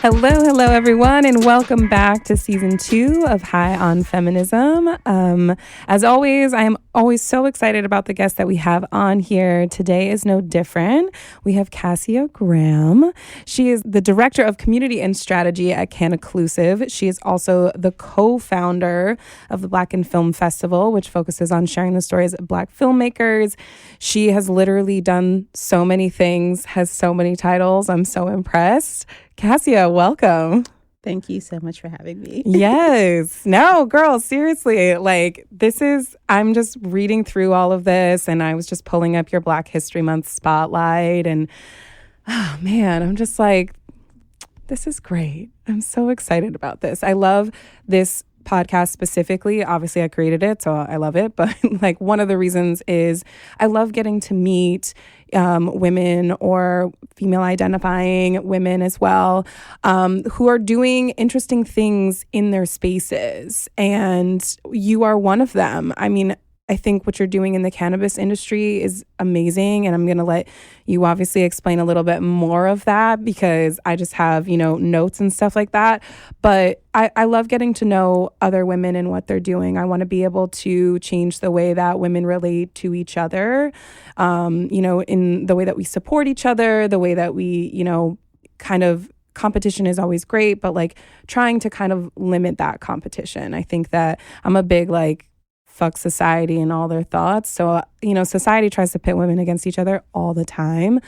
Hello, everyone, and welcome back to season 2 of High On Feminism. As always, I am always so excited about the guests that we have on here. Today is no different. We have Kassia Graham. She is the Director of Community and Strategy at Cannaclusive. She is also the co-founder of the Black in Film Festival, which focuses on sharing the stories of Black filmmakers. She has literally done so many things, has so many titles. I'm so impressed. Kassia, welcome. Thank you so much for having me. Yes. No, girl, seriously. I'm just reading through all of this and I was just pulling up your Black History Month spotlight and, oh man, I'm just like, this is great. I'm so excited about this. I love this podcast specifically. Obviously, I created it, so I love it. But like one of the reasons is I love getting to meet women or female identifying women as well, who are doing interesting things in their spaces. And you are one of them. I mean, I think what you're doing in the cannabis industry is amazing. And I'm going to let you obviously explain a little bit more of that because I just have, notes and stuff like that. But I love getting to know other women and what they're doing. I want to be able to change the way that women relate to each other, in the way that we support each other, the way that we, kind of competition is always great, but like trying to kind of limit that competition. I think that I'm a big fuck society and all their thoughts. So, society tries to pit women against each other all the time.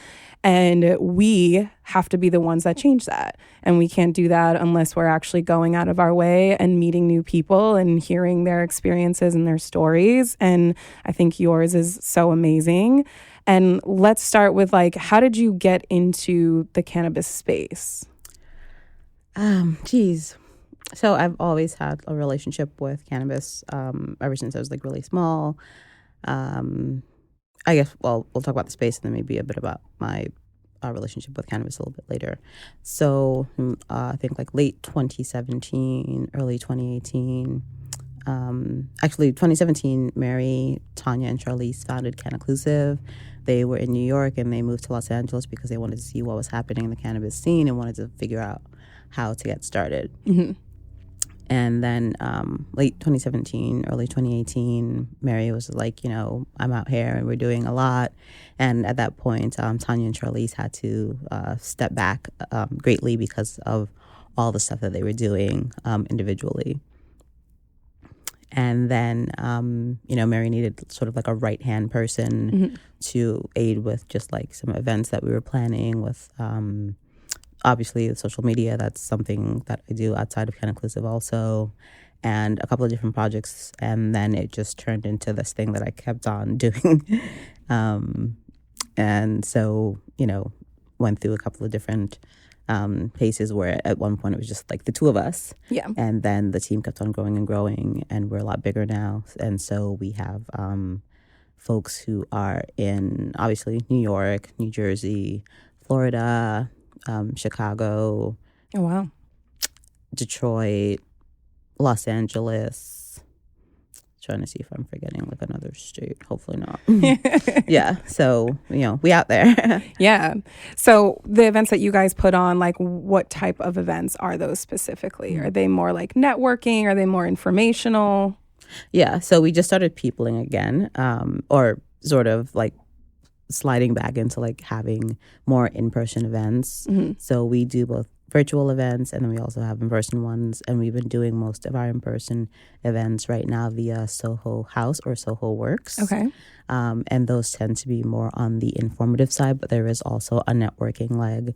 And we have to be the ones that change that. And we can't do that unless we're actually going out of our way and meeting new people and hearing their experiences and their stories. And I think yours is so amazing. And let's start with how did you get into the cannabis space? So I've always had a relationship with cannabis ever since I was really small. I guess, we'll talk about the space and then maybe a bit about my relationship with cannabis a little bit later. So I think late 2017, early 2018. Actually, 2017, Mary, Tanya, and Charlize founded Cannaclusive. They were in New York and they moved to Los Angeles because they wanted to see what was happening in the cannabis scene and wanted to figure out how to get started. Mm-hmm. And then late 2017, early 2018, Mary was like, I'm out here and we're doing a lot. And at that point, Tanya and Charlize had to step back greatly because of all the stuff that they were doing individually. And then, Mary needed sort of a right-hand person Mm-hmm. to aid with just some events that we were planning with obviously, social media, that's something that I do outside of Cannaclusive also, and a couple of different projects. And then it just turned into this thing that I kept on doing. And so, went through a couple of different paces where at one point it was just the two of us. Yeah. And then the team kept on growing and growing, and we're a lot bigger now. And so we have folks who are in, obviously, New York, New Jersey, Florida, Chicago. Oh, wow. Detroit, Los Angeles. Trying to see if I'm forgetting another state. Hopefully not. Yeah. So, we out there. Yeah. So the events that you guys put on, what type of events are those specifically? Are they more networking? Are they more informational? Yeah. So we just started peopling again, or sort of sliding back into having more in-person events. Mm-hmm. So we do both virtual events and then we also have in-person ones, and we've been doing most of our in-person events right now via Soho House or Soho Works. Okay. And those tend to be more on the informative side, but there is also a networking leg.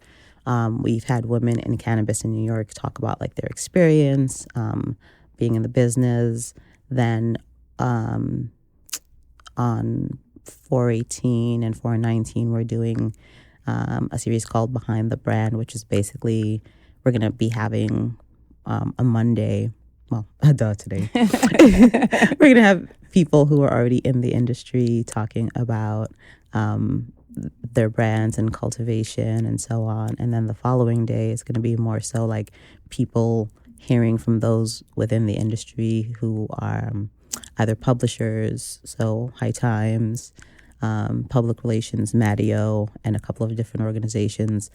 We've had women in cannabis in New York talk about their experience being in the business. Then on 418 and 419, we're doing a series called Behind the Brand, which is basically we're going to be having a Monday, today. We're going to have people who are already in the industry talking about their brands and cultivation and so on. And then the following day is going to be more so people hearing from those within the industry who are either publishers, so High Times, public relations, Mattio, and a couple of different organizations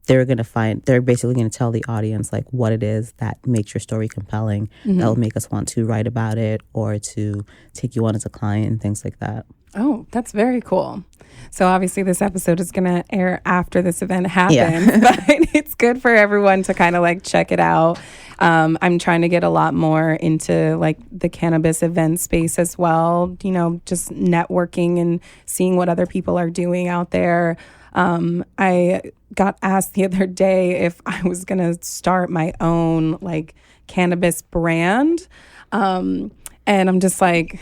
they're basically going to tell the audience like what it is that makes your story compelling, that will make us want to write about it or to take you on as a client and things like that. Oh, that's very cool. So obviously this episode is going to air after this event happens, but it's good for everyone to kind of like check it out. I'm trying to get a lot more into like the cannabis event space as well, you know, just networking and seeing what other people are doing out there. I got asked the other day if I was going to start my own like cannabis brand. And I'm just like,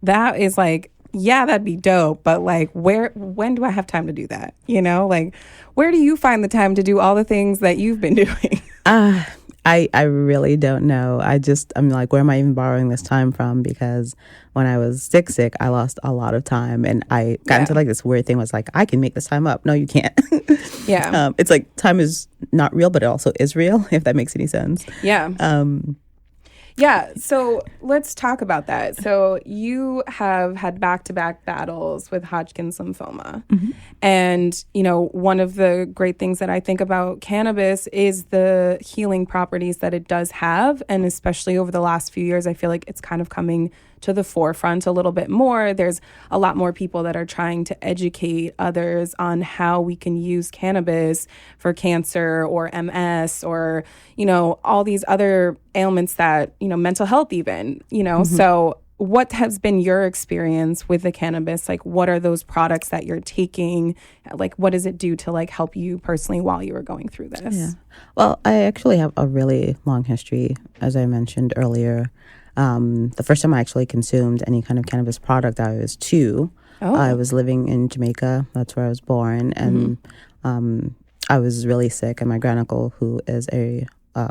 that is like, yeah, that'd be dope. But like, when do I have time to do that? You know, like, where do you find the time to do all the things that you've been doing? I really don't know. I'm like, where am I even borrowing this time from? Because when I was sick, I lost a lot of time, and I got into like this weird thing was like, I can make this time up. No, you can't. Yeah. It's like time is not real, but it also is real, if that makes any sense. Yeah. Yeah, so let's talk about that. So you have had back-to-back battles with Hodgkin's lymphoma. And, you know, one of the great things that I think about cannabis is the healing properties that it does have. And especially over the last few years, I feel like it's kind of coming to the forefront a little bit more. There's a lot more people that are trying to educate others on how we can use cannabis for cancer or MS or, you know, all these other ailments that, you know, mental health even, you know. So what has been your experience with the cannabis? Like, what are those products that you're taking? Like, what does it do to like help you personally while you were going through this? Yeah. Well, I actually have a really long history, as I mentioned earlier. The first time I actually consumed any kind of cannabis product, I was 2. Oh. I was living in Jamaica. That's where I was born. And I was really sick. And my granduncle, who is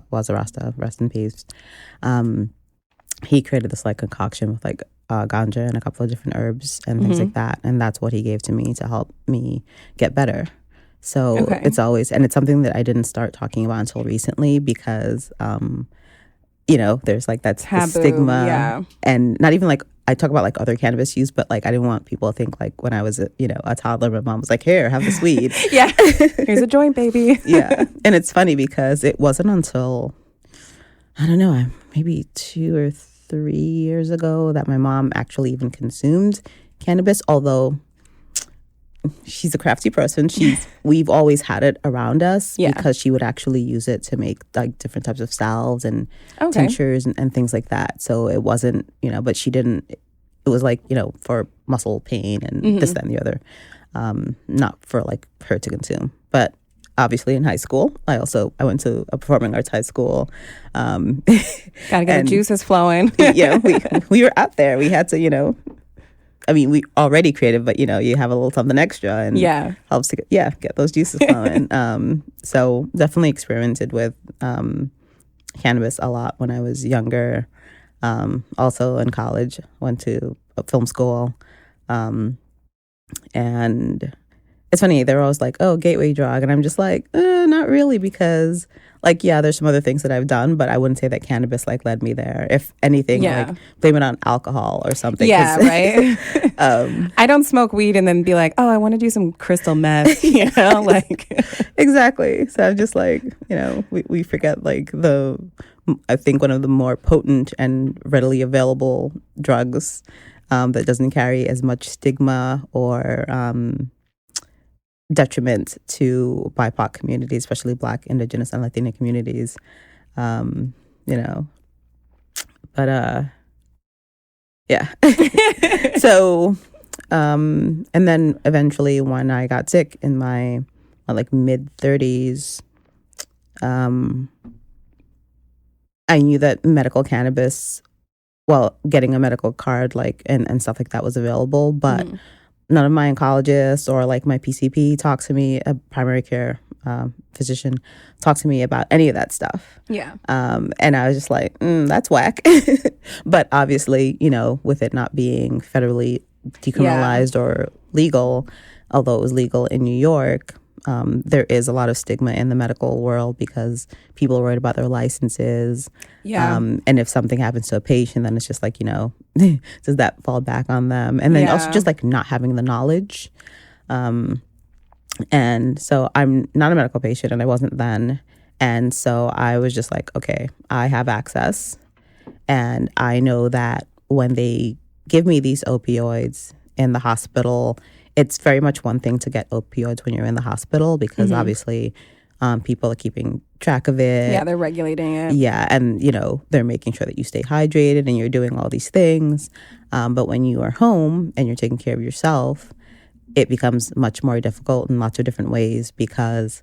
was a Rasta, rest in peace, he created this like concoction with like ganja and a couple of different herbs and things like that. And that's what he gave to me to help me get better. So it's always, and it's something that I didn't start talking about until recently because you know, there's like that stigma, and not even like I talk about like other cannabis use, but like I didn't want people to think like when I was a toddler, my mom was like, "Here, have this weed." Yeah, here's a joint, baby. Yeah, and it's funny because it wasn't until I don't know, maybe 2 or 3 years ago that my mom actually even consumed cannabis. Although she's a crafty person, we've always had it around us because she would actually use it to make like different types of salves and tinctures and things like that. So it wasn't, you know, but she didn't. It was like, you know, for muscle pain and this, that, and the other, not for like her to consume. But obviously in high school, I went to a performing arts high school. Gotta get the juices flowing. Yeah, we were out there. We had to, you know. I mean, we already creative, but, you know, you have a little something extra and helps to get those juices flowing. So definitely experimented with cannabis a lot when I was younger. Also in college, went to a film school. And it's funny, they're always like, oh, gateway drug. And I'm just like, not really, because like, yeah, there's some other things that I've done, but I wouldn't say that cannabis like led me there. If anything, like blame it on alcohol or something. Yeah, right. I don't smoke weed and then be like, oh, I want to do some crystal meth, you know, like. Exactly. So I'm just like, you know, we forget like I think one of the more potent and readily available drugs that doesn't carry as much stigma or detriment to BIPOC communities, especially Black, Indigenous, and Latina communities. You know, but yeah. So, and then eventually when I got sick in my like mid 30s, I knew that medical cannabis, well, getting a medical card like and stuff like that was available, but none of my oncologists or like my PCP talked to me, a primary care physician talked to me about any of that stuff. Yeah. And I was just like, that's whack. But obviously, you know, with it not being federally decriminalized or legal, although it was legal in New York, there is a lot of stigma in the medical world because people are worried about their licenses. Yeah. And if something happens to a patient, then it's just like, you know, does that fall back on them? And then also just like not having the knowledge. And so I'm not a medical patient, and I wasn't then. And so I was just like, okay, I have access. And I know that when they give me these opioids in the hospital, it's very much one thing to get opioids when you're in the hospital because obviously people are keeping track of it. Yeah, they're regulating it. Yeah, and, they're making sure that you stay hydrated and you're doing all these things. But when you are home and you're taking care of yourself, it becomes much more difficult in lots of different ways because,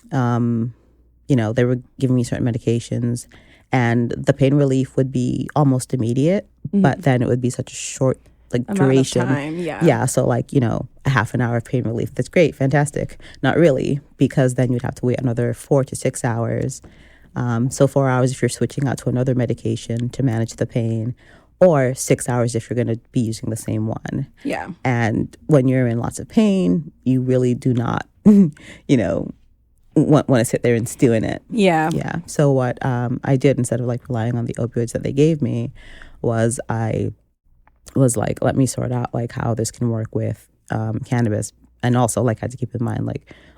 they were giving me certain medications and the pain relief would be almost immediate, but then it would be such a short duration. Amount of time, yeah. Yeah, so a half an hour of pain relief. That's great, fantastic. Not really, because then you'd have to wait another 4 to 6 hours. So 4 hours if you're switching out to another medication to manage the pain, or 6 hours if you're going to be using the same one. Yeah. And when you're in lots of pain, you really do not, want to sit there and stew in it. Yeah. Yeah. So what I did instead of relying on the opioids that they gave me was I was let me sort out how this can work with cannabis. And also had to keep in mind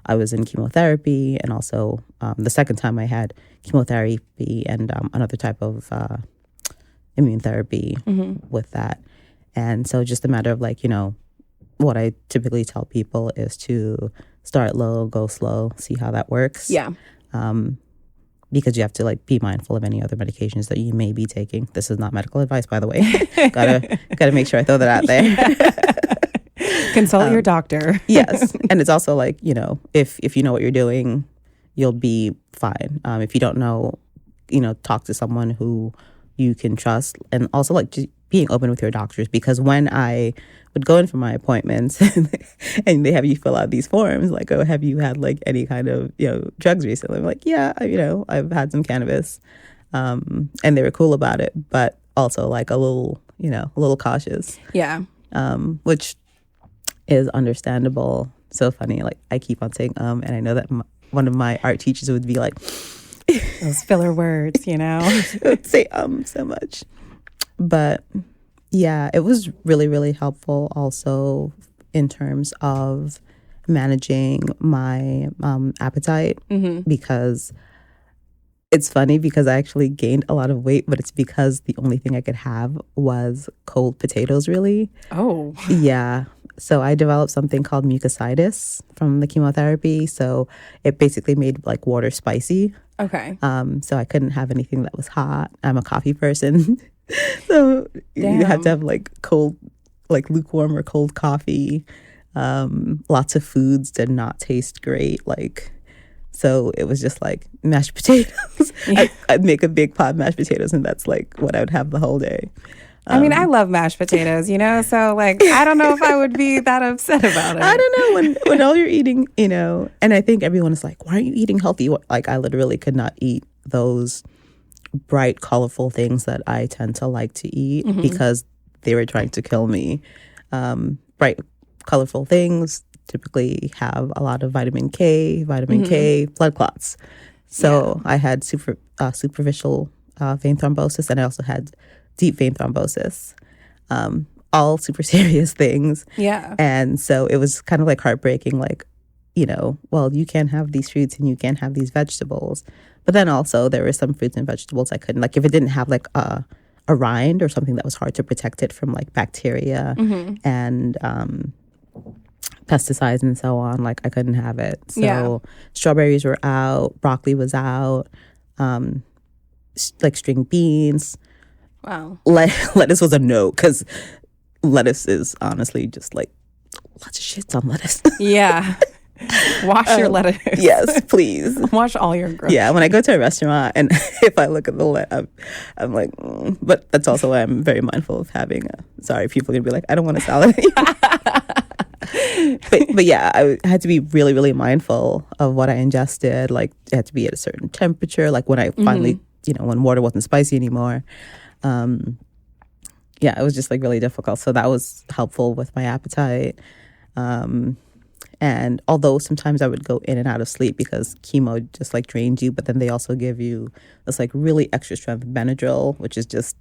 I was in chemotherapy, and also the second time I had chemotherapy and another type of immune therapy with that. And so just a matter of what I typically tell people is to start low, go slow, see how that works. Yeah. Because you have to be mindful of any other medications that you may be taking. This is not medical advice, by the way. gotta make sure I throw that out there. Consult your doctor. Yes. And it's also if you know what you're doing, you'll be fine. If you don't know, talk to someone who you can trust. And also just being open with your doctors, because when I would go in for my appointments and they have you fill out these forms oh, have you had any kind of drugs recently? I'm yeah, I've had some cannabis, and they were cool about it, but also a little cautious. Yeah. Which is understandable. So funny, I keep on saying and I know that one of my art teachers would be those filler words, would say so much. But yeah, it was really, really helpful also in terms of managing my appetite, because it's funny because I actually gained a lot of weight, but it's because the only thing I could have was cold potatoes, really. Oh. Yeah. So I developed something called mucositis from the chemotherapy. So it basically made water spicy. Okay. So I couldn't have anything that was hot. I'm a coffee person. So you have to have cold, lukewarm or cold coffee. Lots of foods did not taste great. So it was just mashed potatoes. Yeah. I'd make a big pot of mashed potatoes, and that's what I would have the whole day. I mean, I love mashed potatoes, so I don't know if I would be that upset about it. I don't know when all you're eating, and I think everyone is why aren't you eating healthy? I literally could not eat those bright, colorful things that I tend to like to eat because they were trying to kill me. Bright, colorful things typically have a lot of vitamin K, blood clots. So I had superficial vein thrombosis, and I also had deep vein thrombosis. All super serious things. Yeah. And so it was kind of heartbreaking, well, you can't have these fruits and you can't have these vegetables. But then also there were some fruits and vegetables I couldn't. If it didn't have a rind or something that was hard to protect it from bacteria and pesticides and so on, I couldn't have it. So strawberries were out, broccoli was out, string beans. Wow. Lettuce was a no, because lettuce is honestly just lots of shits on lettuce. Yeah. Wash your lettuce. Yes, please. Wash all your groceries. Yeah, when I go to a restaurant and if I look at the lettuce, I'm but that's also why I'm very mindful of having sorry, people are going to be I don't want a salad anymore. but yeah, I had to be really, really mindful of what I ingested. It had to be at a certain temperature. When I finally, when water wasn't spicy anymore. Yeah, it was just really difficult. So that was helpful with my appetite. And although sometimes I would go in and out of sleep because chemo just drains you, but then they also give you this really extra strength Benadryl, which is just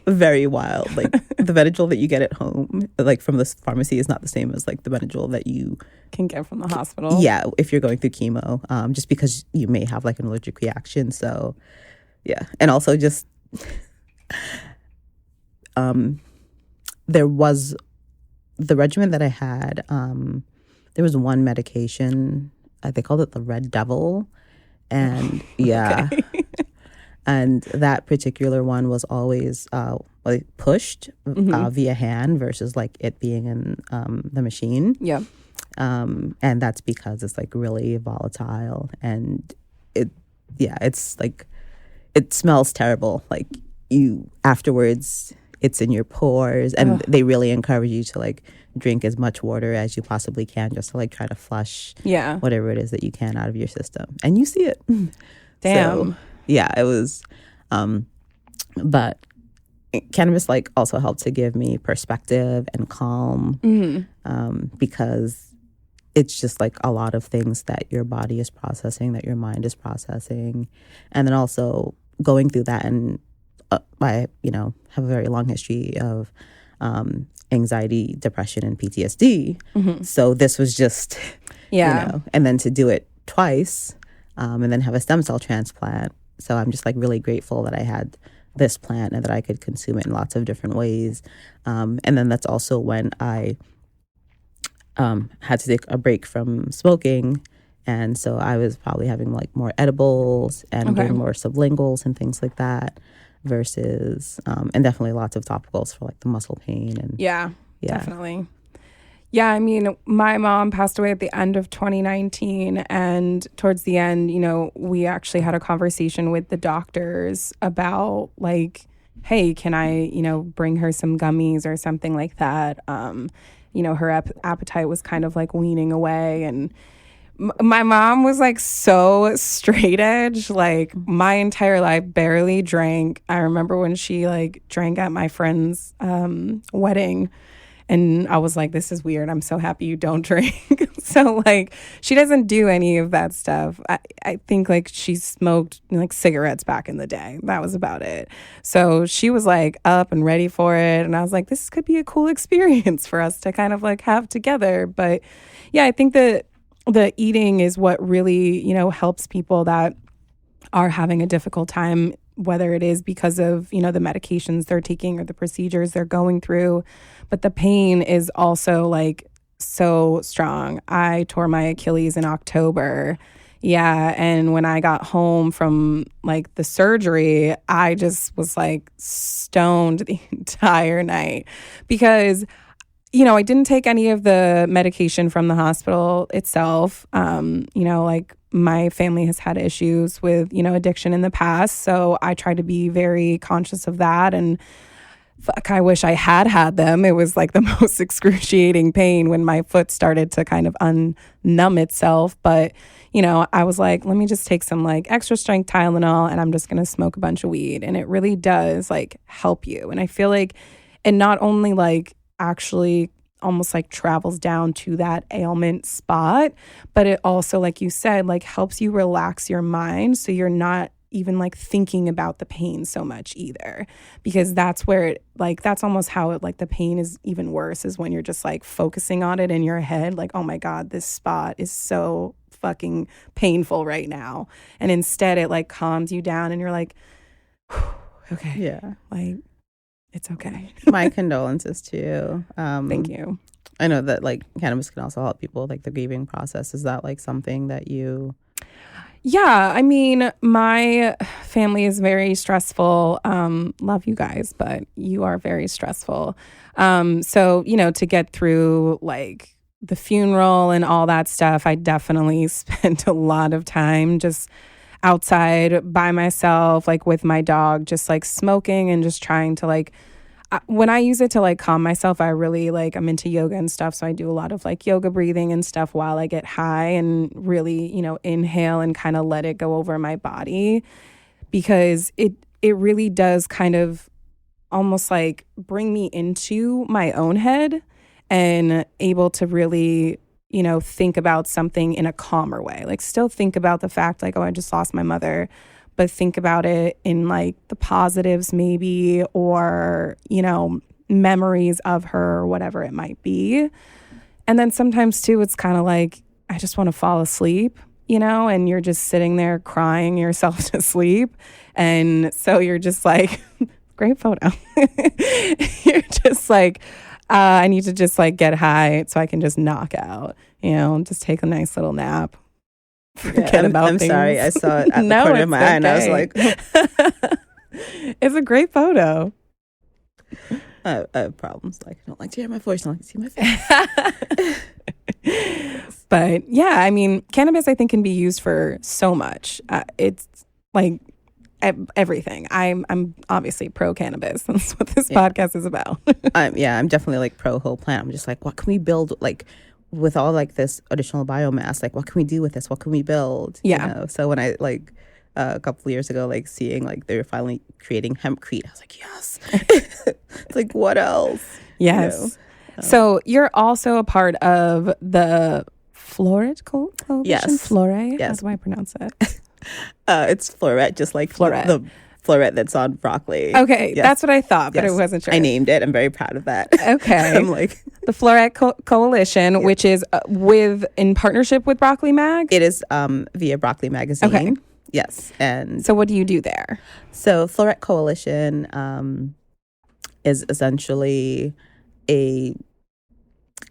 very wild. Like the Benadryl that you get at home, like from the pharmacy, is not the same as like the Benadryl that you can get from the hospital. Yeah, if you're going through chemo, just because you may have like an allergic reaction. So yeah, and also just there was the regimen that I had. There was one medication, they called it the Red Devil, and yeah. And that particular one was always like pushed via hand versus like it being in the machine. Yeah. And that's because it's like really volatile, and it's like it smells terrible. Like you afterwards, it's in your pores, and they really encourage you to like drink as much water as you possibly can, just to like try to flush whatever it is that you can out of your system, and you see it. Damn. So, yeah, it was, but cannabis like also helped to give me perspective and calm, because it's just like a lot of things that your body is processing, that your mind is processing, and then also going through that. And I, have a very long history of anxiety, depression, and PTSD. So this was just, and then to do it twice, and then have a stem cell transplant. So I'm just like really grateful that I had this plant and that I could consume it in lots of different ways. And then that's also when I had to take a break from smoking. And so I was probably having like more edibles and doing more sublinguals and things like that versus, and definitely lots of topicals for like the muscle pain. And yeah. Definitely. Yeah, I mean, my mom passed away at the end of 2019, and towards the end, we actually had a conversation with the doctors about like, hey, can I, bring her some gummies or something like that? Her appetite was kind of like weaning away, and my mom was like so straight edge, like my entire life barely drank. I remember when she like drank at my friend's wedding. And I was like, this is weird. I'm so happy you don't drink. So, like, she doesn't do any of that stuff. I think, like, she smoked, like, cigarettes back in the day. That was about it. So she was, like, up and ready for it. And I was like, this could be a cool experience for us to kind of, like, have together. But, yeah, I think that the eating is what really, helps people that are having a difficult time, whether it is because of, the medications they're taking or the procedures they're going through. But the pain is also like so strong. I tore my Achilles in October. Yeah. And when I got home from like the surgery, I just was like stoned the entire night because, I didn't take any of the medication from the hospital itself. Like my family has had issues with, addiction in the past. So I try to be very conscious of that. And fuck, I wish I had them. It was like the most excruciating pain when my foot started to kind of unnumb itself. But, I was like, let me just take some like extra strength Tylenol and I'm just going to smoke a bunch of weed. And it really does like help you. And I feel like it not only like actually almost like travels down to that ailment spot, but it also, like you said, like helps you relax your mind so you're not even like thinking about the pain so much either, because that's where it like that's almost how it like the pain is even worse is when you're just like focusing on it in your head, like, oh my God, this spot is so fucking painful right now, and instead it like calms you down and you're like, okay, yeah, like it's okay. My condolences to you. Thank you. I know that like cannabis can also help people like the grieving process. Is that like something that you? Yeah, I mean, my family is very stressful. Love you guys, but you are very stressful. So, to get through like the funeral and all that stuff, I definitely spent a lot of time just outside by myself, like with my dog, just like smoking and just trying to like, when I use it to like calm myself, I really like, I'm into yoga and stuff. So I do a lot of like yoga breathing and stuff while I get high and really, inhale and kind of let it go over my body, because it really does kind of almost like bring me into my own head and able to really, think about something in a calmer way, like still think about the fact like, oh, I just lost my mother, but think about it in like the positives maybe, or, you know, memories of her or whatever it might be. And then sometimes too, it's kind of like, I just want to fall asleep, you know, and you're just sitting there crying yourself to sleep. And so you're just like, great photo. You're just like, I need to just like get high so I can just knock out, you know, just take a nice little nap. Forget about I'm things. sorry. I saw it at the corner of my eye and I was like, it's a great photo. I have problems. Like, I don't like to hear my voice. I don't like to see my face. But yeah, I mean, cannabis I think can be used for so much. It's like everything. I'm obviously pro cannabis. That's what this podcast is about. I'm definitely like pro whole plant. I'm just like, what can we build like with all like this additional biomass? Like, what can we do with this? What can we build? Yeah. You know? So when I like a couple of years ago, like seeing like they were finally creating hempcrete, I was like, yes. It's like, what else? Yes. You know? So you're also a part of the Floret Coalition? Yes. Floret? Yes. How do I pronounce it? It's floret, just like Floret. the floret that's on broccoli. Okay, Yes. that's what I thought, but Yes. I wasn't sure. I named it. I'm very proud of that. Okay. I'm like, The Floret Coalition, which is in partnership with Broccoli Mag? it is via Broccoli Magazine. Okay. Yes. And So what do you do there? so Floret Coalition is essentially a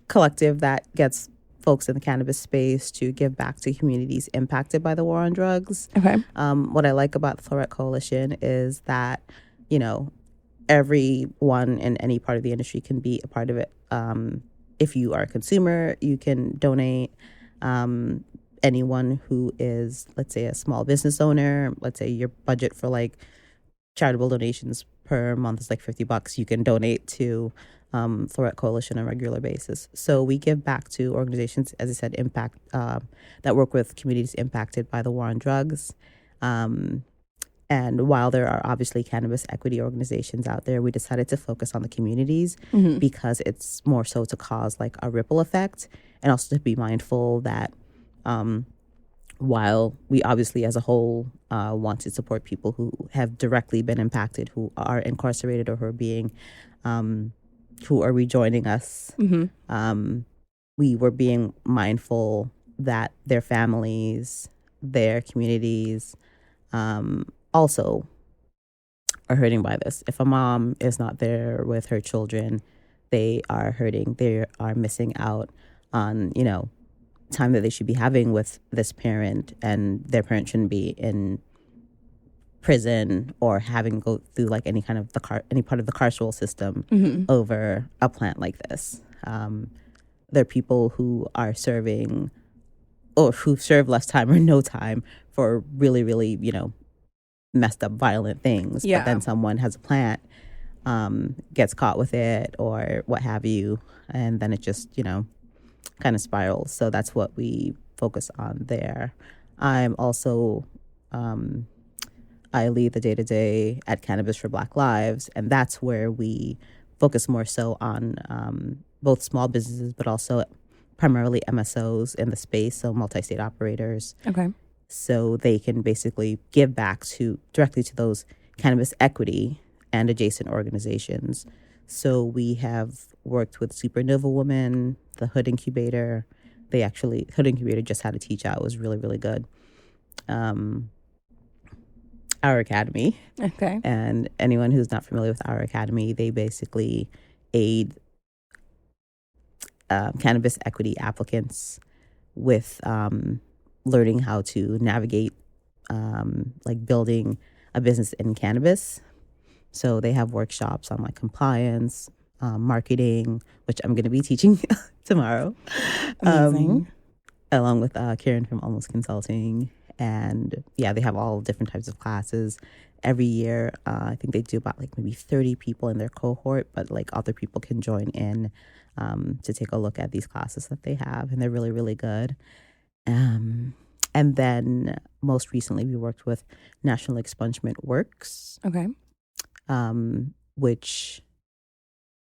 collective that gets folks in the cannabis space to give back to communities impacted by the war on drugs. Okay. What I like about the Floret Coalition is that, you know, everyone in any part of the industry can be a part of it. If you are a consumer, you can donate. Anyone who is, let's say, a small business owner, let's say your budget for like charitable donations per month is like $50, you can donate to Floret Coalition on a regular basis. So we give back to organizations, as I said, that work with communities impacted by the war on drugs. And while there are obviously cannabis equity organizations out there, we decided to focus on the communities because it's more so to cause like a ripple effect, and also to be mindful that while we obviously as a whole want to support people who have directly been impacted, who are incarcerated or who are being who are rejoining us, we were being mindful that their families, their communities also are hurting by this. If a mom is not there with her children, they are hurting. They are missing out on, you know, time that they should be having with this parent, and their parent shouldn't be in prison or having go through like any kind of any part of the carceral system over a plant like this. There are people who are serving or who serve less time or no time for really, really, you know, messed up, violent things. Yeah. But then someone has a plant, gets caught with it or what have you, and then it just, you know, kind of spirals. So that's what we focus on there. I'm also I lead the day-to-day at Cannabis for Black Lives, and that's where we focus more so on both small businesses, but also primarily MSOs in the space, so multi-state operators. Okay. So they can basically give back directly to those cannabis equity and adjacent organizations. So we have worked with Supernova Women, the Hood Incubator. Hood Incubator just had a teach out. It was really, really good. Our Academy. Okay. And anyone who's not familiar with Our Academy, they basically aid cannabis equity applicants with learning how to navigate like building a business in cannabis. So they have workshops on like compliance, marketing, which I'm going to be teaching tomorrow. Amazing. Along with Karen from Almost Consulting. And yeah, they have all different types of classes. Every year, I think they do about like maybe 30 people in their cohort, but like other people can join in to take a look at these classes that they have. And they're really, really good. And then most recently, we worked with National Expungement Works. Okay. Which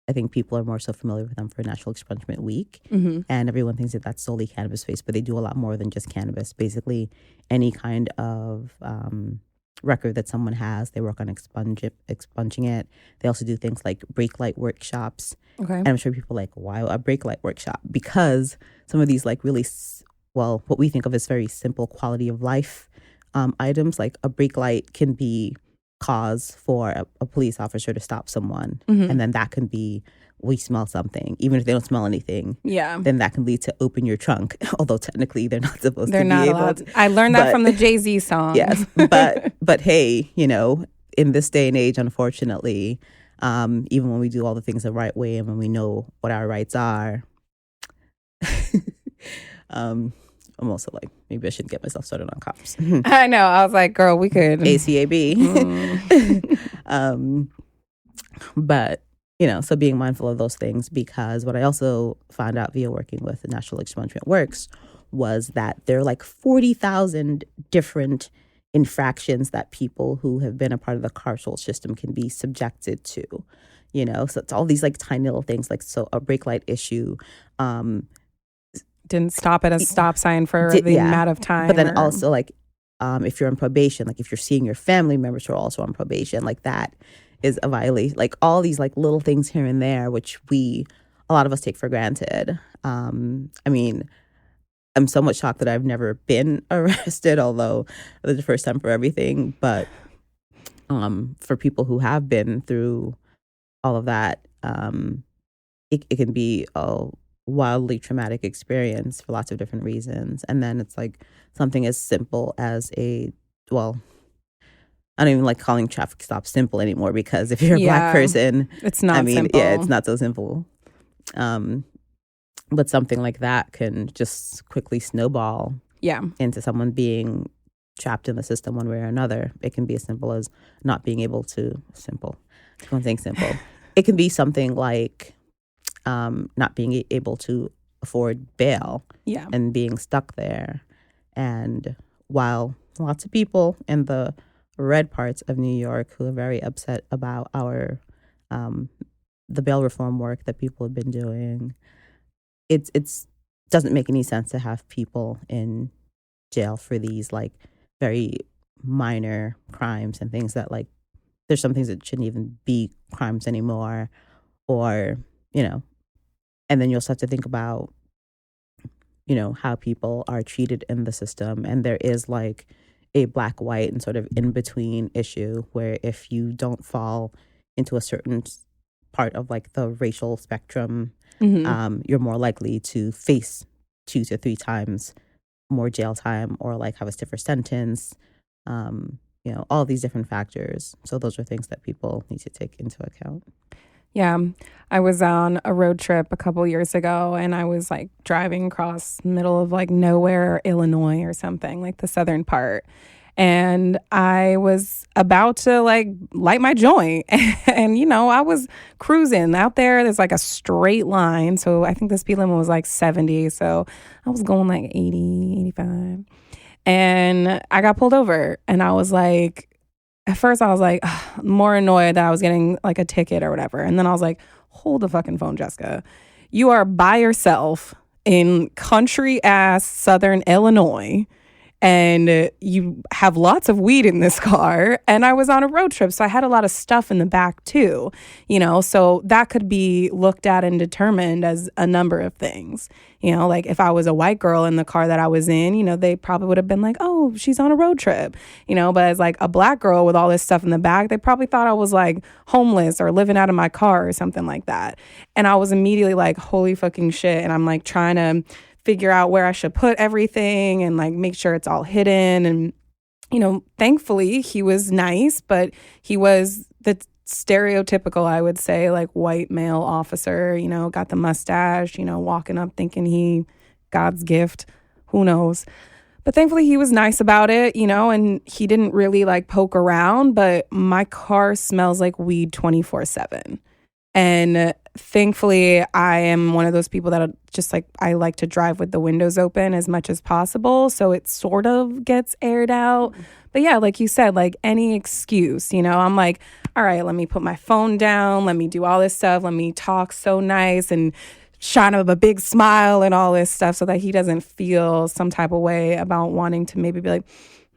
I think people are more so familiar with them for National Expungement Week. Mm-hmm. And everyone thinks that that's solely cannabis-based, but they do a lot more than just cannabis. Basically, any kind of record that someone has. They work on expunging it. They also do things like brake light workshops. Okay. And I'm sure people are like, why a brake light workshop? Because some of these like really, what we think of as very simple quality of life items, like a brake light can be cause for a police officer to stop someone. And then that can be, we smell something, even if they don't smell anything. Yeah. Then that can lead to open your trunk, although technically they're not supposed They're to not be allowed. able to. I learned that from the Jay-Z song. Yes, but hey, in this day and age, unfortunately, even when we do all the things the right way and when we know what our rights are, I'm also like, maybe I shouldn't get myself started on cops. I know. I was like, girl, we could. ACAB. But, so being mindful of those things, because what I also found out via working with the National Expungement Works was that there are like 40,000 different infractions that people who have been a part of the carceral system can be subjected to, so it's all these like tiny little things, like, so a brake light issue, didn't stop at a stop sign for the amount of time. But then also like, if you're on probation, like if you're seeing your family members who are also on probation, like that is a violation. Like all these like little things here and there, which a lot of us take for granted. I mean, I'm somewhat shocked that I've never been arrested, although it's the first time for everything. But for people who have been through all of that, it can be a wildly traumatic experience for lots of different reasons. And then it's like something as simple as I don't even like calling traffic stops simple anymore, because if you're a Black person, it's not simple. Yeah, it's not so simple. But something like that can just quickly snowball into someone being trapped in the system one way or another. It can be as simple as not being able to, I'm saying simple. It can be something like not being able to afford bail and being stuck there. And while lots of people in the red parts of New York who are very upset about our the bail reform work that people have been doing, it's doesn't make any sense to have people in jail for these like very minor crimes and things that, like, there's some things that shouldn't even be crimes anymore, or and then you'll start to think about how people are treated in the system. And there is like a black, white, and sort of in between issue where if you don't fall into a certain part of like the racial spectrum, you're more likely to face 2 to 3 times more jail time, or like have a stiffer sentence, all these different factors. So those are things that people need to take into account. Yeah, I was on a road trip a couple years ago, and I was like driving across middle of like nowhere, Illinois or something, like the southern part. And I was about to like light my joint, and I was cruising out there. There's like a straight line, so I think the speed limit was like 70, so I was going like 80, 85, and I got pulled over. And I was like, at first I was like more annoyed that I was getting like a ticket or whatever, and then I was like, hold the fucking phone, Jessica. You are by yourself in country ass southern Illinois, and you have lots of weed in this car. And I was on a road trip, so I had a lot of stuff in the back too, so that could be looked at and determined as a number of things. Like if I was a white girl in the car that I was in, they probably would have been like, oh, she's on a road trip, but as like a black girl with all this stuff in the back, they probably thought I was like homeless or living out of my car or something like that. And I was immediately like, holy fucking shit. And I'm like trying to figure out where I should put everything and like make sure it's all hidden. And, thankfully he was nice, but he was the stereotypical, I would say, like white male officer, got the mustache, walking up thinking he God's gift, who knows. But thankfully he was nice about it, and he didn't really like poke around, but my car smells like weed 24/7. And thankfully, I am one of those people that just like, I like to drive with the windows open as much as possible, so it sort of gets aired out. But yeah, like you said, like any excuse, I'm like, all right, let me put my phone down, let me do all this stuff, let me talk so nice and shine up a big smile and all this stuff so that he doesn't feel some type of way about wanting to maybe be like,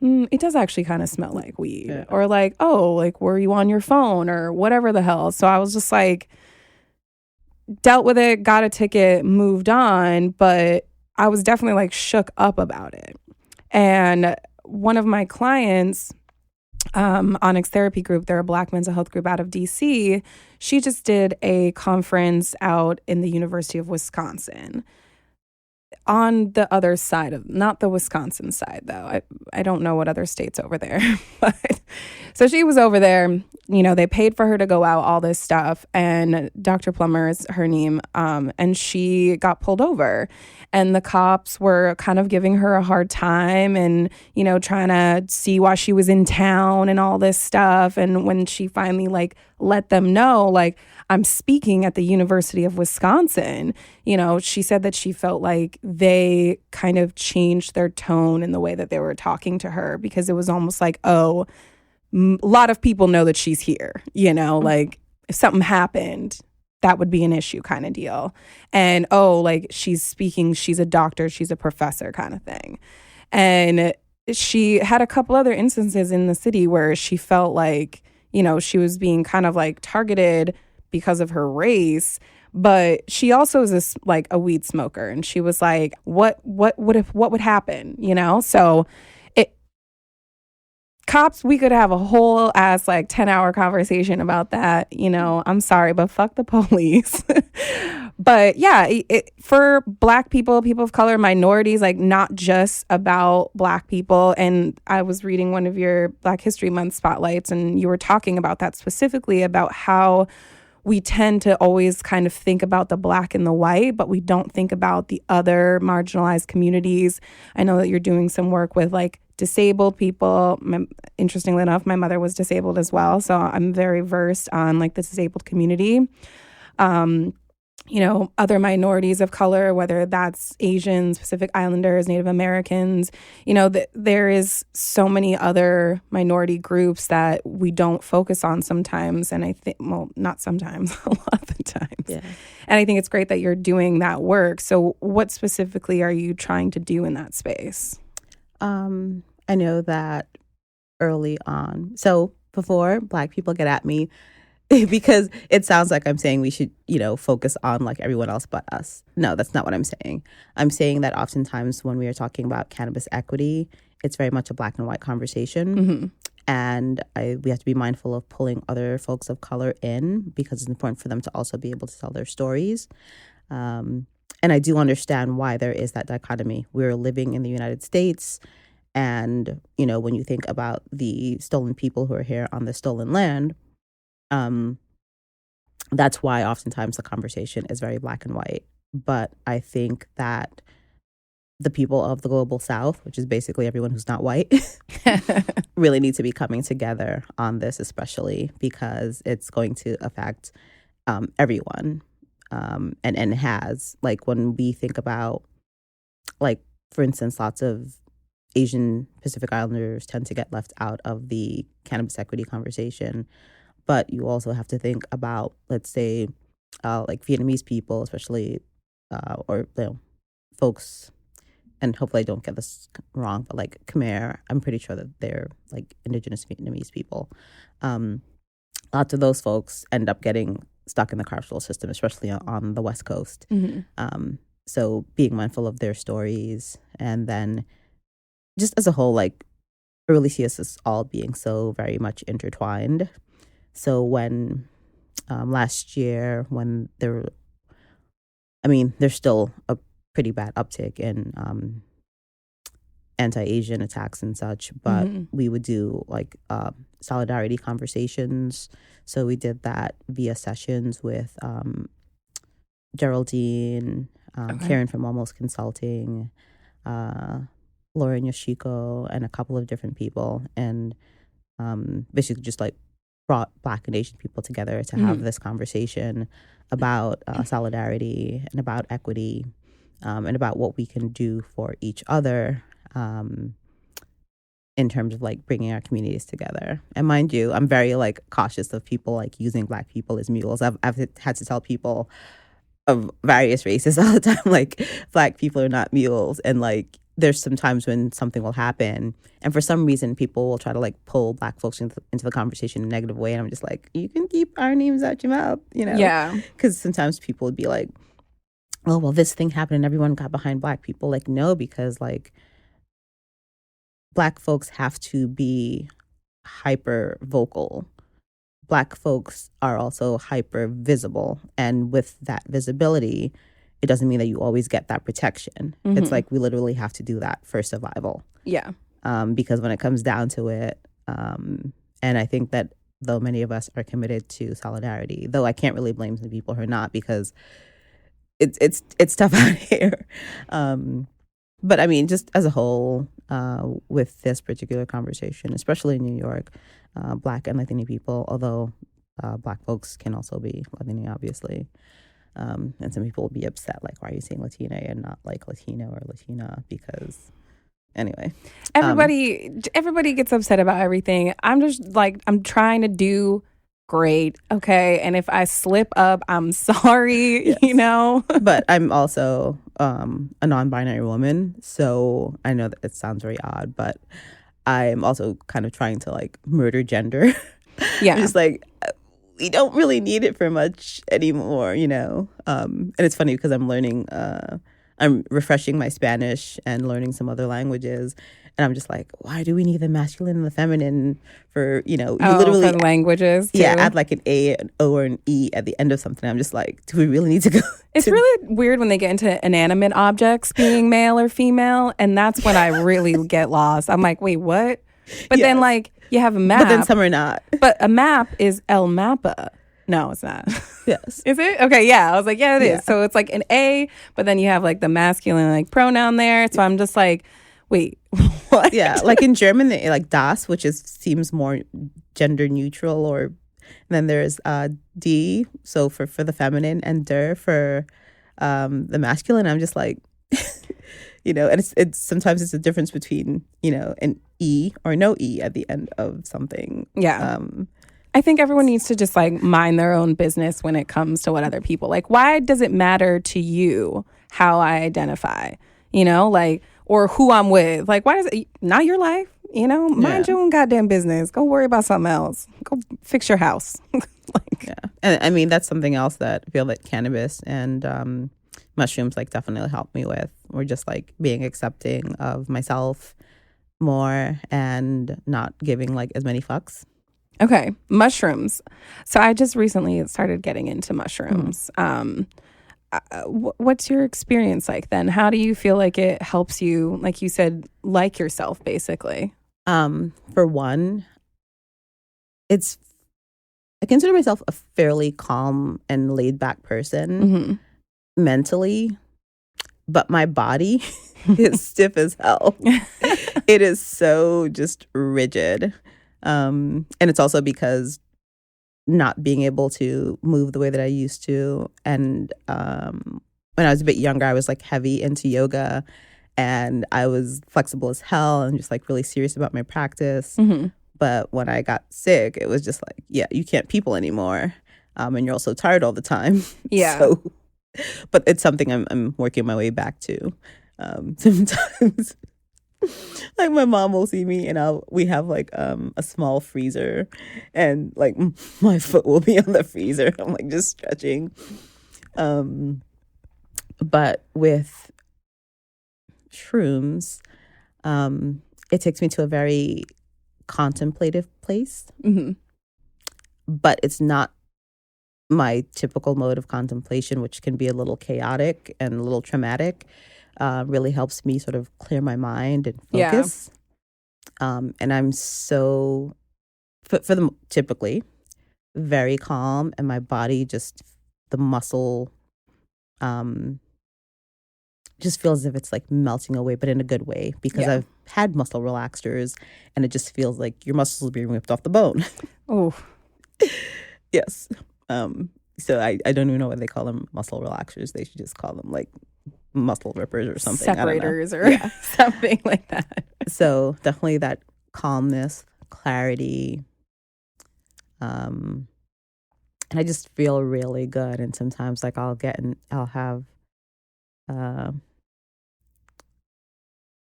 It does actually kind of smell like weed. Yeah. Or like, oh, like, were you on your phone or whatever the hell? So I was just like, dealt with it, got a ticket, moved on. But I was definitely like shook up about it. And one of my clients, Onyx Therapy Group, they're a Black mental health group out of DC. She just did a conference out in the University of Wisconsin. On the other side of, not the Wisconsin side though. I don't know what other states over there. But so she was over there, you know, they paid for her to go out, all this stuff. And Dr. Plummer is her name. And she got pulled over. And the cops were kind of giving her a hard time and, you know, trying to see why she was in town and all this stuff. And when she finally like let them know, like, I'm speaking at the University of Wisconsin, you know, she said that she felt like they kind of changed their tone in the way that they were talking to her, because it was almost like, oh, a lot of people know that she's here, you know, like if something happened, that would be an issue kind of deal. And, oh, like she's speaking, she's a doctor, she's a professor kind of thing. And she had a couple other instances in the city where she felt like, you know, she was being kind of like targeted because of her race, but she also is this like a weed smoker, and she was like, what would happen, you know? So cops, we could have a whole ass like 10-hour conversation about that, you know. I'm sorry, but fuck the police. But yeah, for Black people, people of color, minorities, like not just about Black people. And I was reading one of your Black History Month spotlights, and you were talking about that specifically, about how we tend to always kind of think about the Black and the white, but we don't think about the other marginalized communities. I know that you're doing some work with like disabled people. Interestingly enough, my mother was disabled as well, so I'm very versed on like the disabled community. You know, other minorities of color, whether that's Asians, Pacific Islanders, Native Americans, you know, there is so many other minority groups that we don't focus on sometimes. And I think, well, not sometimes, a lot of the times. Yeah. And I think it's great that you're doing that work. So what specifically are you trying to do in that space? I know that early on, so before Black people get at me, because it sounds like I'm saying we should, you know, focus on like everyone else but us. No, that's not what I'm saying. I'm saying that oftentimes when we are talking about cannabis equity, it's very much a Black and white conversation. Mm-hmm. And we have to be mindful of pulling other folks of color in, because it's important for them to also be able to tell their stories. And I do understand why there is that dichotomy. We're living in the United States. And, you know, when you think about the stolen people who are here on the stolen land, that's why oftentimes the conversation is very Black and white. But I think that the people of the global South, which is basically everyone who's not white, really need to be coming together on this, especially because it's going to affect everyone. And it has, like, when we think about, like, for instance, lots of Asian Pacific Islanders tend to get left out of the cannabis equity conversation. But you also have to think about, let's say, like Vietnamese people, especially, or you know, folks, and hopefully I don't get this wrong, but like Khmer, I'm pretty sure that they're like indigenous Vietnamese people. Lots of those folks end up getting stuck in the carceral system, especially on the West Coast. Mm-hmm. So being mindful of their stories, and then just as a whole, like, I really see us as all being so very much intertwined. So when last year, when there's still a pretty bad uptick in anti-Asian attacks and such, but we would do like solidarity conversations. So we did that via sessions with Geraldine, Karen from Almost Consulting, Lauren Yoshiko, and a couple of different people, and basically just like brought Black and Asian people together to have this conversation about solidarity and about equity, and about what we can do for each other in terms of like bringing our communities together. And mind you, I'm very like cautious of people like using Black people as mules. I've had to tell people of various races all the time, like, Black people are not mules, and like there's some times when something will happen, and for some reason people will try to like pull Black folks into the conversation in a negative way, and I'm just like, you can keep our names out your mouth, you know? Yeah. Because sometimes people would be like, oh, well, this thing happened and everyone got behind Black people. Like, no, because like Black folks have to be hyper vocal. Black folks are also hyper visible, and with that visibility, it doesn't mean that you always get that protection. It's like we literally have to do that for survival. Yeah. Because when it comes down to it, and I think that though many of us are committed to solidarity, though I can't really blame some people who are not, because it's tough out here. But I mean, just as a whole, with this particular conversation, especially in New York, Black and Latino people, although Black folks can also be Latino, obviously. And some people will be upset, like, why are you saying Latina and not like Latino or Latina? Because anyway, everybody gets upset about everything. I'm just like, I'm trying to do great, okay? And if I slip up, I'm sorry, yes. you know? But I'm also a non-binary woman, so I know that it sounds very odd, but I'm also kind of trying to like murder gender. Yeah. Just like, we don't really need it for much anymore, you know? And it's funny because I'm refreshing my Spanish and learning some other languages. And I'm just like, why do we need the masculine and the feminine for, you know, you literally for the languages too. Yeah, add like an A, an O, or an E at the end of something. I'm just like, do we really need to go? It's really weird when they get into inanimate objects being male or female. And that's when I really get lost. I'm like, wait, what? But Yes. then like you have a map. But then some are not. But a map is El Mapa. No, it's not. Yes. Is it? Okay, yeah. I was like, yeah, it Yeah. is. So it's like an A, but then you have like the masculine like pronoun there. So I'm just like, wait, what? Yeah, like in German, like das, which seems more gender neutral, or then there's die, so for the feminine, and der for the masculine. I'm just like, you know, and it's sometimes it's a difference between, you know, an E or no E at the end of something. Yeah. I think everyone needs to just like mind their own business when it comes to what other people like. Why does it matter to you how I identify? You know, like, or who I'm with. Like, why does it not your life? You know, mind your own goddamn business. Go worry about something else. Go fix your house. Like, yeah, and I mean that's something else that I feel that cannabis and mushrooms like definitely helped me with. Or just like being accepting of myself more and not giving like as many fucks. Okay, mushrooms. So I just recently started getting into mushrooms. What's your experience like then? How do you feel like it helps you, like you said, like yourself, basically? For one, I consider myself a fairly calm and laid back person mentally, but my body is stiff as hell. It is so just rigid. And it's also because not being able to move the way that I used to. And when I was a bit younger, I was like heavy into yoga and I was flexible as hell and just like really serious about my practice. But when I got sick, it was just like, yeah, you can't people anymore. And you're also tired all the time. Yeah. So, but it's something I'm working my way back to. Sometimes like my mom will see me and we have like a small freezer and like my foot will be on the freezer. I'm like just stretching. But with shrooms, it takes me to a very contemplative place. But it's not my typical mode of contemplation, which can be a little chaotic and a little traumatic. Really helps me sort of clear my mind and focus. And I'm so, for them, typically very calm, and my body just, the muscle just feels as if it's like melting away, but in a good way, because I've had muscle relaxers and it just feels like your muscles are being ripped off the bone. Oh. Yes. So I don't even know what they call them, muscle relaxers. They should just call them like muscle rippers or something. Separators or something like that. So definitely that calmness, clarity. And I just feel really good. And sometimes like I'll have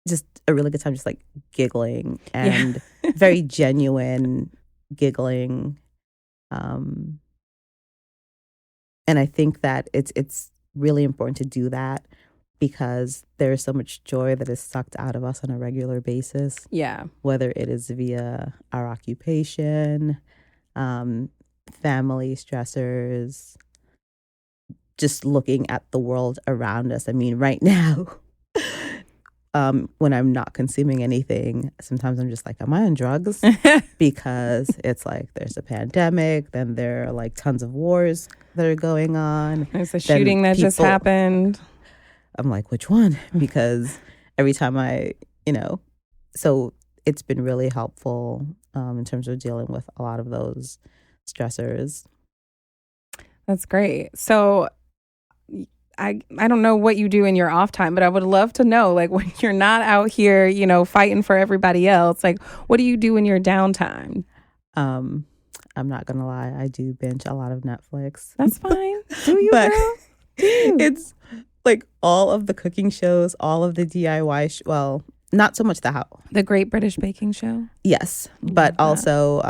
just a really good time, just like giggling and very genuine giggling. And I think that it's really important to do that because there is so much joy that is sucked out of us on a regular basis. Yeah. Whether it is via our occupation, family stressors, just looking at the world around us. I mean, right now, when I'm not consuming anything, sometimes I'm just like, am I on drugs? Because it's like there's a pandemic, then there are like tons of wars that are going on. There's a shooting that just happened. I'm like, which one? Because every time so it's been really helpful in terms of dealing with a lot of those stressors. That's great. So I don't know what you do in your off time, but I would love to know, like, when you're not out here, fighting for everybody else, like, what do you do in your downtime? I'm not gonna lie, I do binge a lot of Netflix. That's fine. Do you, but girl? It's like all of the cooking shows, all of the DIY. Well, not so much the Great British Baking Show. Yes, but also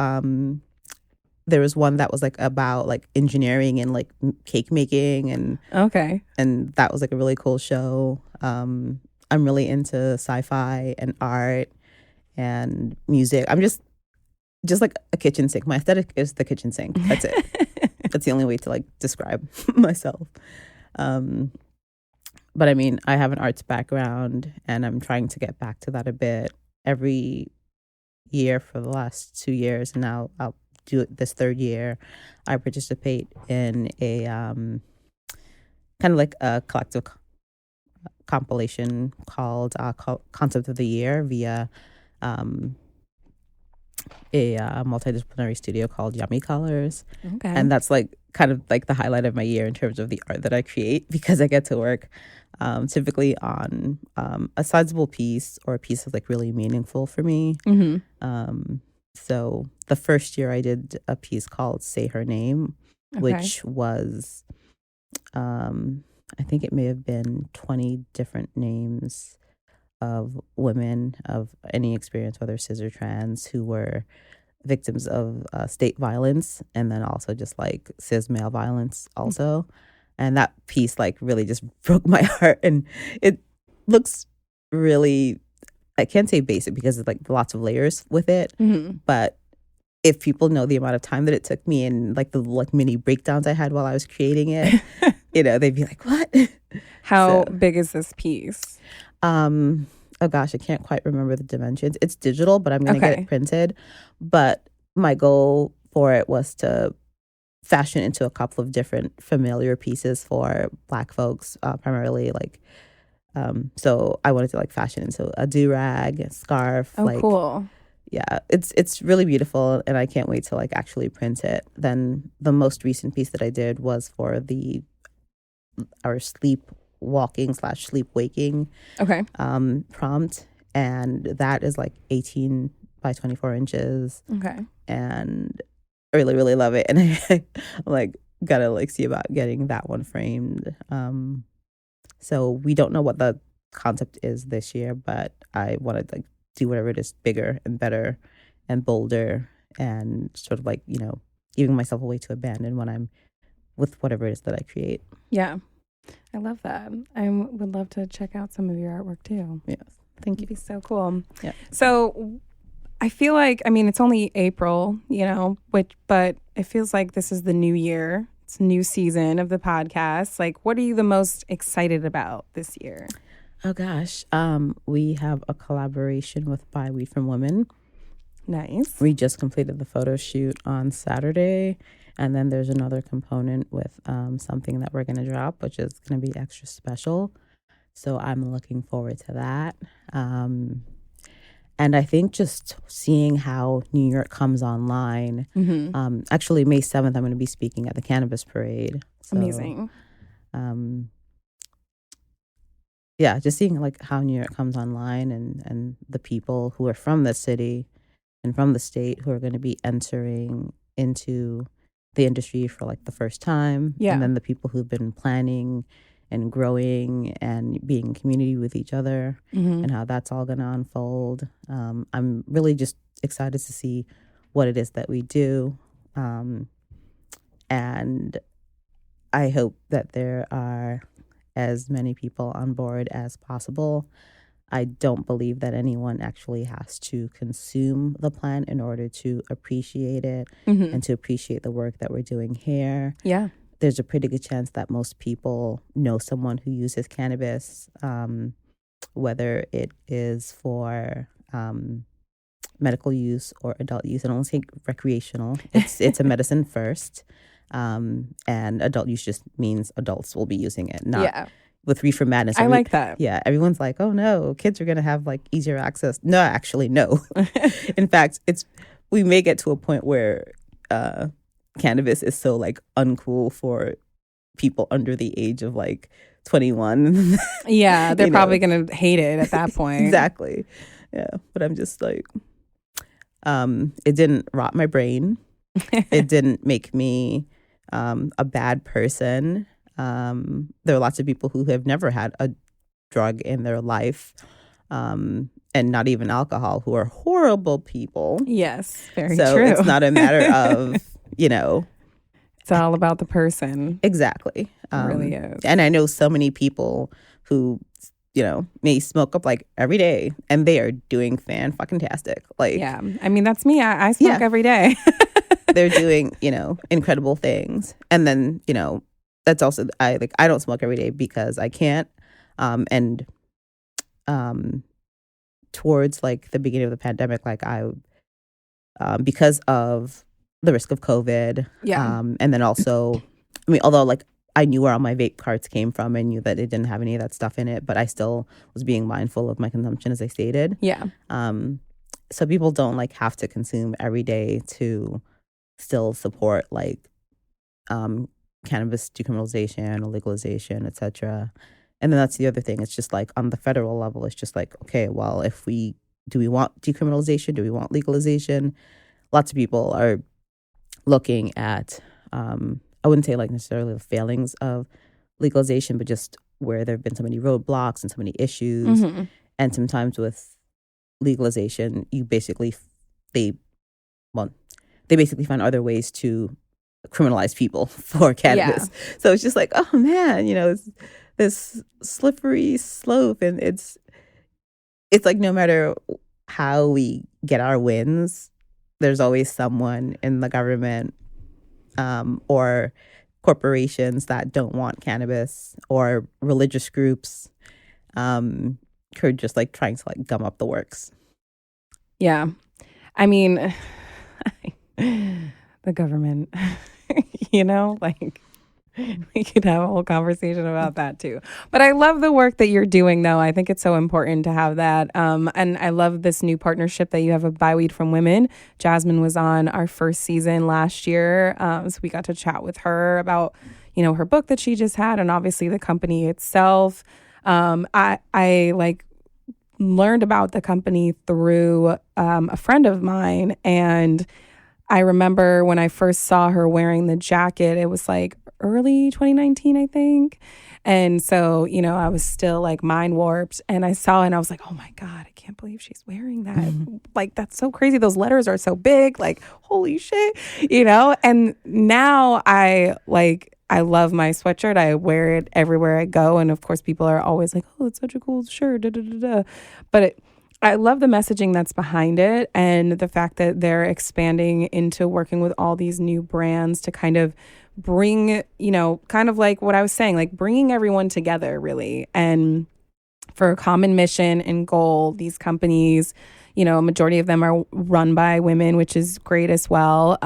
there was one that was like about like engineering and like cake making and that was like a really cool show. I'm really into sci-fi and art and music. I'm just like a kitchen sink. My aesthetic is the kitchen sink. That's it. That's the only way to like describe myself. But I mean, I have an arts background and I'm trying to get back to that a bit. Every year for the last 2 years, and now I'll do it this third year, I participate in a kind of like a collective compilation called Concept of the Year via a multidisciplinary studio called Yummy Colors. Okay. And that's like kind of like the highlight of my year in terms of the art that I create, because I get to work typically on a sizable piece or a piece that's like really meaningful for me. Mm-hmm. So the first year I did a piece called Say Her Name, which was, I think it may have been 20 different names of women of any experience, whether cis or trans, who were victims of state violence and then also just like cis male violence also. And that piece like really just broke my heart, and it looks really, I can't say basic because it's like lots of layers with it. Mm-hmm. But if people know the amount of time that it took me and like the like mini breakdowns I had while I was creating it, they'd be like, what? How big is this piece? Oh gosh, I can't quite remember the dimensions. It's digital, but I'm going to get it printed. But my goal for it was to fashion into a couple of different familiar pieces for Black folks, primarily like, so I wanted to like fashion into a do-rag, a scarf. Oh, cool. Yeah, it's really beautiful, and I can't wait to like actually print it. Then the most recent piece that I did was for our sleepwalking / sleepwaking prompt, and that is like 18 by 24 inches. Okay. And I really, really love it, and I'm like gotta like see about getting that one framed. So we don't know what the concept is this year, but I want to like do whatever it is bigger and better and bolder, and sort of like, giving myself a way to abandon when I'm with whatever it is that I create. Yeah. I love that. I would love to check out some of your artwork too. Yes. Thank you. It'd be so cool. Yeah. So I feel like, I mean, it's only April, but it feels like this is the new year. It's a new season of the podcast. Like, what are you the most excited about this year? Oh gosh, we have a collaboration with Buy Weed from Women. Nice. We just completed the photo shoot on Saturday, and then there's another component with something that we're going to drop, which is going to be extra special. So I'm looking forward to that. And I think just seeing how New York comes online. Mm-hmm. Actually, May 7th, I'm going to be speaking at the Cannabis Parade. So, amazing. Yeah, just seeing like how New York comes online, and the people who are from the city and from the state who are going to be entering into the industry for like the first time. Yeah. And then the people who've been planning and growing and being in community with each other, and how that's all going to unfold. I'm really just excited to see what it is that we do. And I hope that there are as many people on board as possible. I don't believe that anyone actually has to consume the plant in order to appreciate it and to appreciate the work that we're doing here. Yeah. There's a pretty good chance that most people know someone who uses cannabis, whether it is for medical use or adult use. I don't say recreational. It's a medicine first. And adult use just means adults will be using it, not with reefer madness. I like that. Yeah, everyone's like, oh no, kids are gonna have like easier access. No, actually, no. In fact, we may get to a point where cannabis is so like uncool for people under the age of like 21. Yeah, they're probably gonna hate it at that point. Exactly. Yeah, but I'm just like, it didn't rot my brain. It didn't make me a bad person. There are lots of people who have never had a drug in their life, and not even alcohol, who are horrible people. Yes, very so true. It's not a matter of, it's all about the person. Exactly. It really is. And I know so many people who, may smoke up like every day, and they are doing fan-fucking-tastic. Like, yeah, I mean, that's me. I smoke every day. They're doing, incredible things. And then, that's also, I don't smoke every day because I can't. And towards like the beginning of the pandemic, like because of the risk of COVID. Yeah. And then also, although like I knew where all my vape carts came from and knew that it didn't have any of that stuff in it, but I still was being mindful of my consumption, as I stated. Yeah. So people don't like have to consume every day to still support like cannabis decriminalization or legalization, etc. And then that's the other thing. It's just like on the federal level, it's just like, okay, well, do we want decriminalization? Do we want legalization? Lots of people are looking at, I wouldn't say like necessarily the failings of legalization, but just where there have been so many roadblocks and so many issues. And sometimes with legalization, they basically find other ways to criminalize people for cannabis. Yeah. So it's just like, oh man, it's this slippery slope, and it's like no matter how we get our wins, there's always someone in the government or corporations that don't want cannabis, or religious groups who are just like trying to like gum up the works. Yeah. I mean, the government, like we could have a whole conversation about that too. But I love the work that you're doing, though. I think it's so important to have that. And I love this new partnership that you have with Buy Weed from Women. Jasmine was on our first season last year. So we got to chat with her about, her book that she just had, and obviously the company itself. I like learned about the company through a friend of mine, and I remember when I first saw her wearing the jacket, it was like early 2019, I think. And so, I was still like mind warped, and I saw it and I was like, oh my God, I can't believe she's wearing that. Like, that's so crazy. Those letters are so big, like, holy shit, And now I love my sweatshirt. I wear it everywhere I go. And of course, people are always like, oh, it's such a cool shirt. Da, da, da, da. But I love the messaging that's behind it, and the fact that they're expanding into working with all these new brands to kind of bring, kind of like what I was saying, like bringing everyone together really. And for a common mission and goal, these companies, a majority of them are run by women, which is great as well,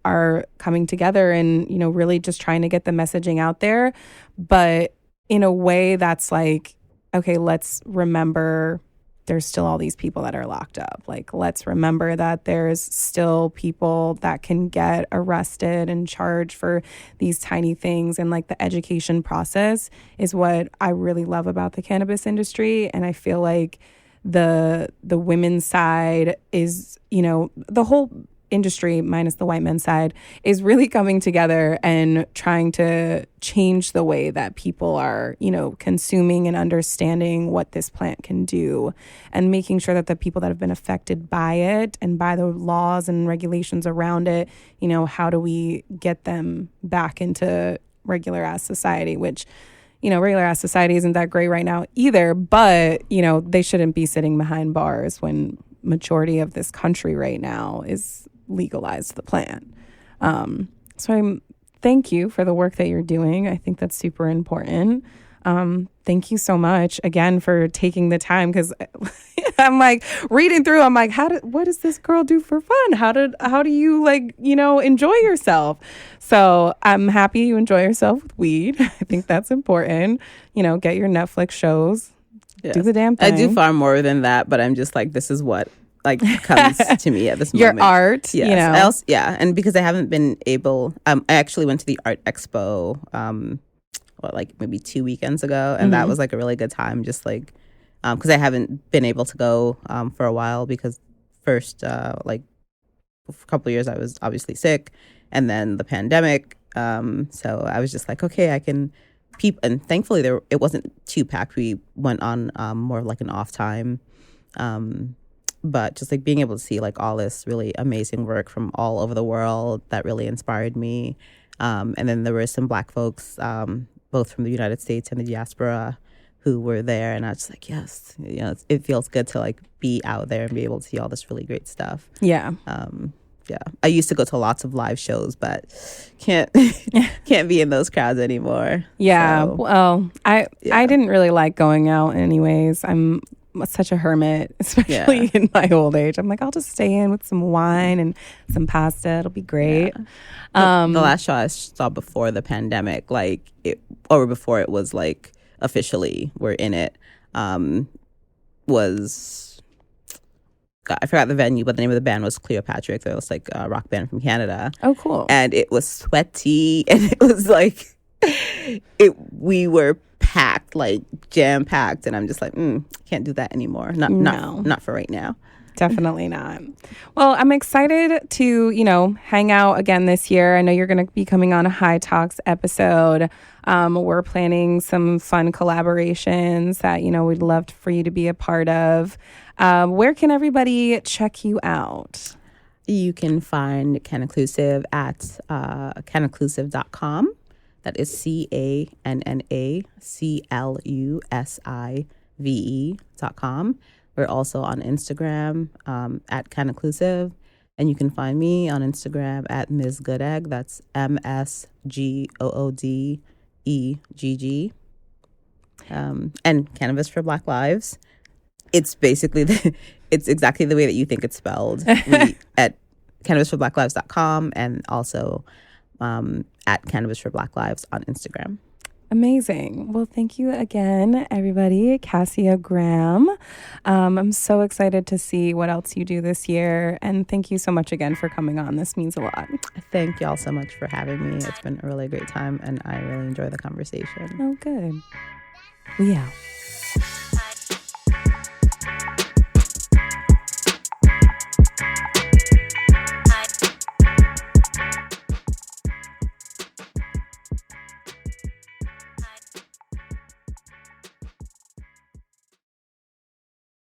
are coming together and, really just trying to get the messaging out there, but in a way that's like, okay, let's remember there's still all these people that are locked up. Like, let's remember that there's still people that can get arrested and charged for these tiny things. And like the education process is what I really love about the cannabis industry. And I feel like the women's side is, the whole industry, minus the white men's side, is really coming together and trying to change the way that people are, consuming and understanding what this plant can do, and making sure that the people that have been affected by it and by the laws and regulations around it, how do we get them back into regular ass society, which, regular ass society isn't that great right now either, but, they shouldn't be sitting behind bars when majority of this country right now is legalized the plant. Thank you for the work that you're doing. I think that's super important. Thank you so much again for taking the time, because I'm like reading through. I'm like, what does this girl do for fun? How do you enjoy yourself? So I'm happy you enjoy yourself with weed. I think that's important. Get your Netflix shows. Yes. Do the damn thing. I do far more than that, but I'm just like, this is what comes to me at this your moment. Your art, yes. And because I haven't been able, I actually went to the art expo, maybe 2 weekends ago, and that was a really good time. Just because I haven't been able to go for a while, because first a couple of years I was obviously sick, and then the pandemic. So I was just like, okay, I can. And thankfully it wasn't too packed. We went on more of an off time, but just being able to see all this really amazing work from all over the world, that really inspired me. And then there were some Black folks, both from the United States and the diaspora, who were there, and I was just like, yes, it feels good to be out there and be able to see all this really great stuff. Yeah. Yeah, I used to go to lots of live shows, but can't be in those crowds anymore. Yeah, so, well, I didn't really like going out anyways. I'm such a hermit, especially in my old age. I'm like, I'll just stay in with some wine and some pasta. It'll be great. Yeah. The last show I saw before the pandemic, before it was officially we're in it, was. I forgot the venue, but the name of the band was Cleopatra. It was a rock band from Canada. Oh, cool. And it was sweaty, and it was we were packed, jam packed, and I'm just can't do that anymore. Not for right now. Definitely not. Well, I'm excited to, hang out again this year. I know you're going to be coming on a High Talks episode. We're planning some fun collaborations that, we'd love for you to be a part of. Where can everybody check you out? You can find Cannaclusive at cannaclusive.com. That is CANNACLUSIVE.com. We're also on Instagram at Cannaclusive. And you can find me on Instagram at Ms. Goodegg. That's MSGOODEGG. And Cannabis for Black Lives. It's basically it's exactly the way that you think it's spelled. At cannabisforblacklives.com, and also at Cannabis for Black Lives on Instagram. Amazing. Well, thank you again, everybody. Kassia Graham. I'm so excited to see what else you do this year. And thank you so much again for coming on. This means a lot. Thank y'all so much for having me. It's been a really great time, and I really enjoy the conversation. Oh, good. We out.